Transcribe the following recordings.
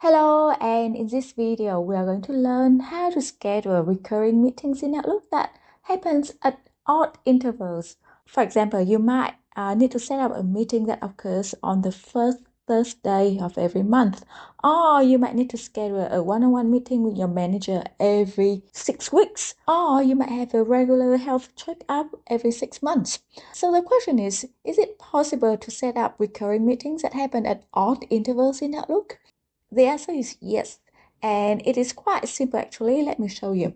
Hello, and in this video, we are going to learn how to schedule recurring meetings in Outlook that happens at odd intervals. For example, you might need to set up a meeting that occurs on the first Thursday of every month, or you might need to schedule a one-on-one meeting with your manager every 6 weeks, or you might have a regular health checkup every 6 months. So the question is it possible to set up recurring meetings that happen at odd intervals in Outlook? The answer is yes, and it is quite simple actually. Let me show you.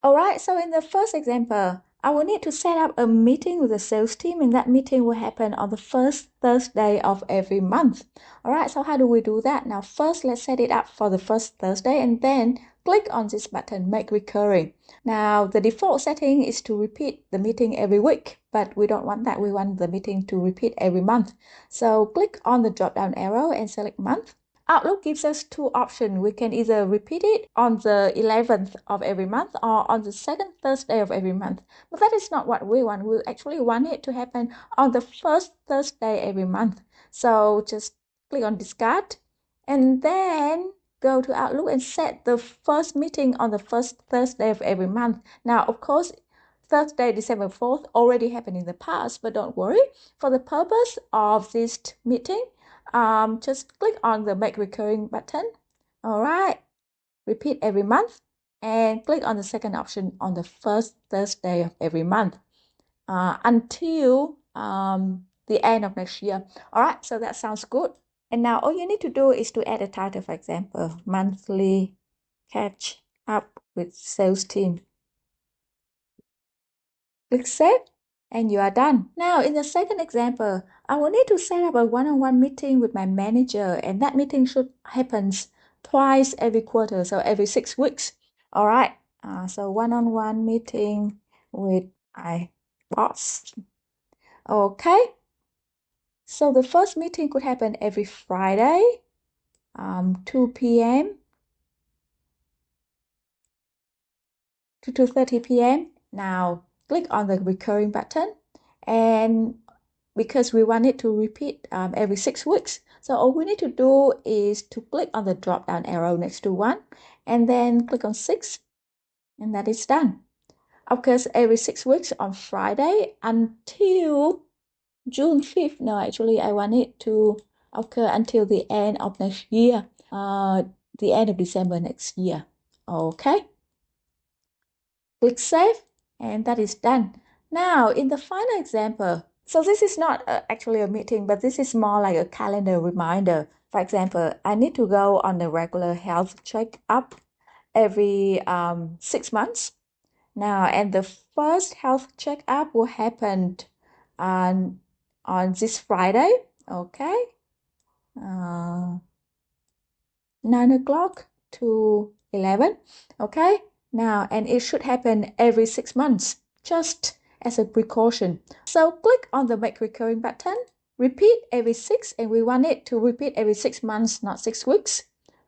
Alright, so in the first example, I will need to set up a meeting with the sales team, and that meeting will happen on the first Thursday of every month. Alright, so how do we do that? Now, first, let's set it up for the first Thursday, and then click on this button, Make Recurring. Now, the default setting is to repeat the meeting every week, but we don't want that. We want the meeting to repeat every month. So click on the drop-down arrow and select Month. Outlook gives us two options. We can either repeat it on the 11th of every month or on the second Thursday of every month. But that is not what we want. We actually want it to happen on the first Thursday every month. So just click on Discard and then go to Outlook and set the first meeting on the first Thursday of every month. Now, of course, Thursday, December 4th already happened in the past, but don't worry. For the purpose of this meeting, just click on the Make Recurring button. All right, repeat every month and click on the second option on the first Thursday of every month until the end of next year. All right, so that sounds good. And now all you need to do is to add a title, for example, Monthly Catch Up with Sales Team. Click Save and you are done. Now, in the second example, I will need to set up a one-on-one meeting with my manager, and that meeting should happen twice every quarter, so every 6 weeks. All right, so one-on-one meeting with my boss. Okay, so the first meeting could happen every Friday, 2 p.m. to 2:30 p.m. Now, click on the recurring button, and because we want it to repeat every 6 weeks, so all we need to do is to click on the drop down arrow next to 1 and then click on 6, and that is done. Of course, every 6 weeks on Friday until June 5th. No, actually I want it to occur until the end of next year, the end of December next year. Okay, click Save, and that is done. Now, in the final example, so this is not actually a meeting, but this is more like a calendar reminder. For example, I need to go on a regular health checkup every 6 months. Now, and the first health checkup will happen on this Friday, okay? 9 o'clock to 11, okay? Now, and it should happen every 6 months, just as a precaution. So click on the Make Recurring button, repeat every 6, and we want it to repeat every 6 months, not 6 weeks.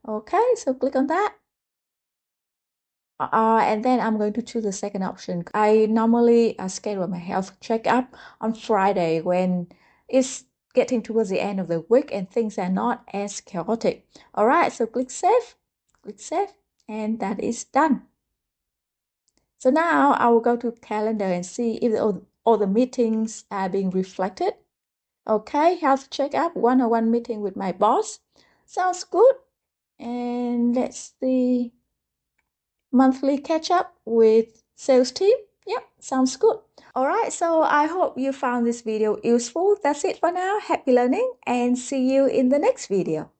Okay, so click on that. And then I'm going to choose the second option. I normally schedule my health checkup on Friday when it's getting towards the end of the week and things are not as chaotic. All right, so click Save, and that is done. So now I will go to calendar and see if all the meetings are being reflected. Okay, health checkup, one-on-one meeting with my boss. Sounds good. And let's see. Monthly catch up with sales team. Yep, sounds good. All right, so I hope you found this video useful. That's it for now. Happy learning and see you in the next video.